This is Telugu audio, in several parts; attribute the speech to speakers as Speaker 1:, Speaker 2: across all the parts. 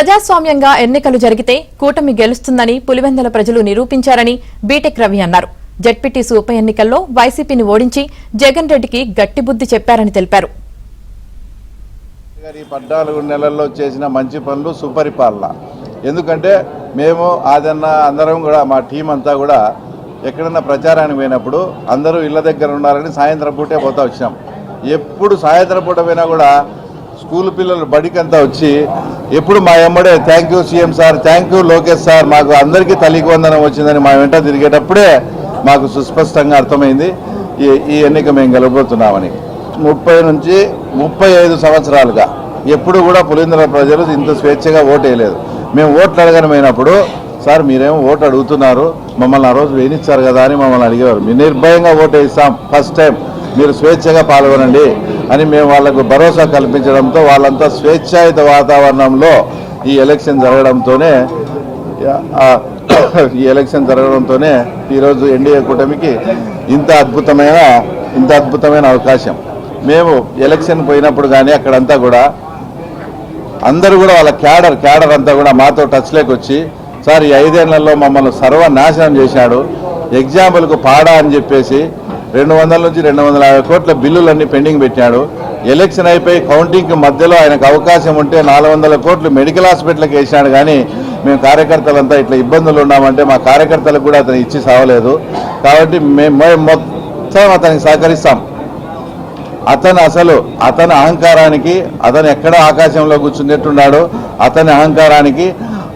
Speaker 1: ప్రజాస్వామ్యంగా ఎన్నికలు జరిగితే కూటమి గెలుస్తుందని పులివెందుల ప్రజలు నిరూపించారని బీటెక్ రవి అన్నారు. జెడ్పీటీసీ ఉప ఎన్నికల్లో వైసీపీని ఓడించి జగన్ రెడ్డికి గట్టి బుద్ధి చెప్పారని తెలిపారు.
Speaker 2: 14 నెలల్లో చేసిన మంచి పనులు సుపరిపాలన. ఎందుకంటే మేము అందరం కూడా మా టీం అంతా కూడా ఎక్కడన్నా ప్రచారానికి పోయినప్పుడు అందరూ ఇళ్ల దగ్గర ఉన్నారని సాయంత్రం పూటే పోతా వచ్చాం. ఎప్పుడు సాయంత్రం పూట పోయినా కూడా స్కూల్ పిల్లలు బడికంతా వచ్చి ఎప్పుడు మా ఎమ్మడే thank you CM sir, thank you Lokesh sir, మాకు అందరికీ తల్లికి వందనం వచ్చిందని మా వెంట తిరిగేటప్పుడే మాకు సుస్పష్టంగా అర్థమైంది ఈ ఎన్నిక మేము గెలవబోతున్నామని. 30 నుంచి 35 సంవత్సరాలుగా ఎప్పుడు కూడా పులివెందుల ప్రజలు ఇంత స్వేచ్ఛగా ఓటు వేయలేదు. మేము ఓట్లు అడగనమైనప్పుడు సార్ మీరేమో ఓటు అడుగుతున్నారు, మమ్మల్ని ఆ రోజు వేయించారు కదా అని మమ్మల్ని అడిగేవారు. మీరు నిర్భయంగా ఓటు వేస్తాం, ఫస్ట్ టైం మీరు స్వేచ్ఛగా పాల్గొనండి అని మేము వాళ్లకు భరోసా కల్పించడంతో వాళ్ళంతా స్వేచ్ఛాయుత వాతావరణంలో ఈ ఎలక్షన్ జరగడంతోనే ఈరోజు ఎన్డీఏ కూటమికి ఇంత అద్భుతమైన అవకాశం. మేము ఎలక్షన్ పోయినప్పుడు కానీ అక్కడంతా కూడా అందరూ కూడా వాళ్ళ క్యాడర్ అంతా కూడా మాతో టచ్లోకి వచ్చి సార్ ఈ 5 ఏళ్లలో మమ్మల్ని సర్వనాశనం చేశాడు, ఎగ్జాంపుల్కు పాడా అని చెప్పేసి 200 నుంచి 250 కోట్ల బిల్లులన్నీ పెండింగ్ పెట్టాడు. ఎలక్షన్ అయిపోయి కౌంటింగ్ మధ్యలో ఆయనకు అవకాశం ఉంటే 400 కోట్లు మెడికల్ హాస్పిటల్కి వేసినాడు. కానీ మేము కార్యకర్తలంతా ఇట్లా ఇబ్బందులు ఉన్నామంటే మా కార్యకర్తలకు కూడా అతను ఇచ్చి సావలేదు. కాబట్టి మేము మొత్తం అతనికి సహకరిస్తాం. అతని అహంకారానికి, అతను ఎక్కడ ఆకాశంలో కూర్చున్నట్టున్నాడో అతని అహంకారానికి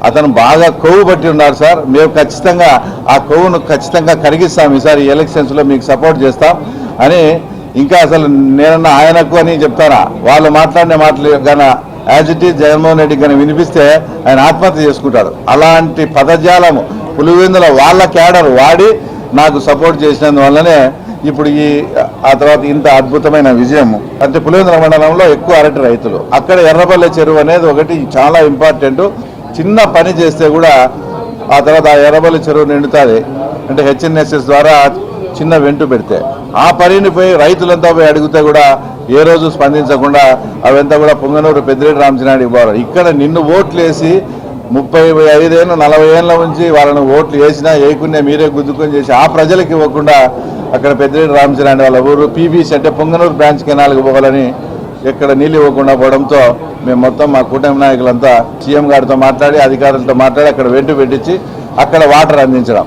Speaker 2: అతను బాగా కొవ్వు పట్టి ఉన్నాడు సార్. మేము ఖచ్చితంగా ఆ కొవ్వును ఖచ్చితంగా కరిగిస్తాం, ఈసారి ఎలక్షన్స్లో మీకు సపోర్ట్ చేస్తాం అని. ఇంకా అసలు నేనన్నా ఆయనకు అని చెప్తారా, వాళ్ళు మాట్లాడిన మాటలు కానీ యాజ్ ఇట్ ఈజ్ జగన్మోహన్ రెడ్డికి కానీ వినిపిస్తే ఆయన ఆత్మహత్య చేసుకుంటాడు. అలాంటి పదజాలము పులివెందుల వాళ్ళ క్యాడర్ వాడి నాకు సపోర్ట్ చేసినందువల్లనే ఇప్పుడు ఆ తర్వాత ఇంత అద్భుతమైన విజయం. అంటే పులివెందుల మండలంలో ఎక్కువ అరటి రైతులు, అక్కడ ఎర్రబల్లె చెరువు అనేది ఒకటి చాలా ఇంపార్టెంట్. చిన్న పని చేస్తే కూడా ఆ తర్వాత ఆ ఎర్రబల్లి చెరువు నిండుతుంది. అంటే హెచ్ఎన్ఎస్ఎస్ ద్వారా చిన్న వెంటు పెడితే ఆ పనిని పోయి రైతులంతా పోయి అడిగితే కూడా ఏ రోజు స్పందించకుండా అవంతా కూడా పొంగనూరు పెద్దిరెడ్డి రామచంద్రారెడ్డి పోవాలి. ఇక్కడ నిన్ను ఓట్లు వేసి 35 ఏళ్ళు 40 ఏళ్ళ నుంచి వాళ్ళని ఓట్లు వేసినా వేయకుండా మీరే గుద్దుకొని చేసి ఆ ప్రజలకు ఇవ్వకుండా అక్కడ పెద్దిరెడ్డి రామచంద్రారెడ్డి వాళ్ళ ఊరు పీబీసీ అంటే పొంగనూరు బ్రాంచ్ కెనాల్కి పోవాలని ఎక్కడ నీళ్ళు ఇవ్వకుండా పోవడంతో మేము మొత్తం మా కూటమి నాయకులంతా సీఎం గారితో మాట్లాడి అధికారులతో మాట్లాడి అక్కడ వెంటు పెట్టించి అక్కడ వాటర్ అందించడం.